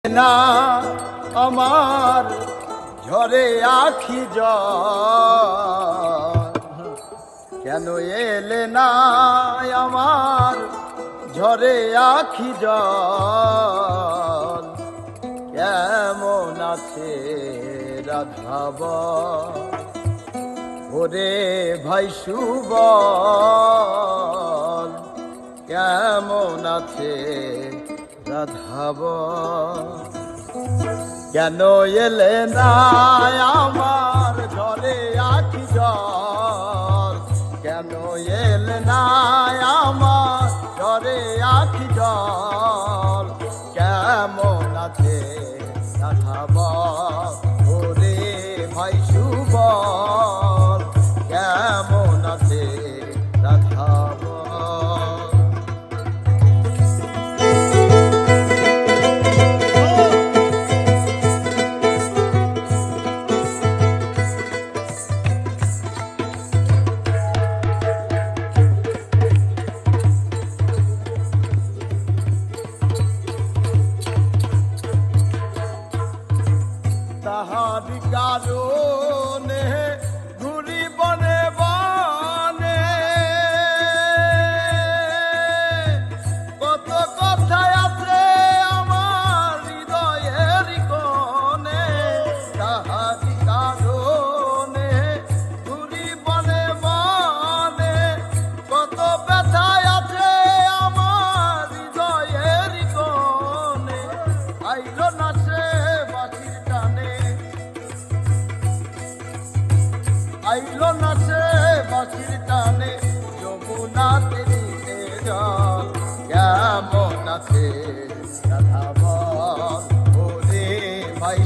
না আমার ঝরে আখি জল, কেন এলে না আমার ঝরে আখি জল। কেমন আছে রাধাব ওরে ভাই সুবল, কেমন আছে রাধাব। কেন এলে না আমার ঝরে আখি জল, কেন এলে না আমার ঝরে আখি জল। কেমন আছে রাধাব ওরে ভাই সুবল, কেমন আছে রাধাব। তাহার কারণে ঘুরি বনে বনে, কত কথায় আছে আমার হৃদয়ের কোণে। তাহার কারণে ঘুরি বনে বনে, কত ব্যথায় আছে আমার হৃদয়ের কোণে। আইল না সে বাঁশির টানে, আইল না সে বাঁশির টানে, যমুনাতে নিতে জল। কেমন আছে রাধাব ওরে ভাই।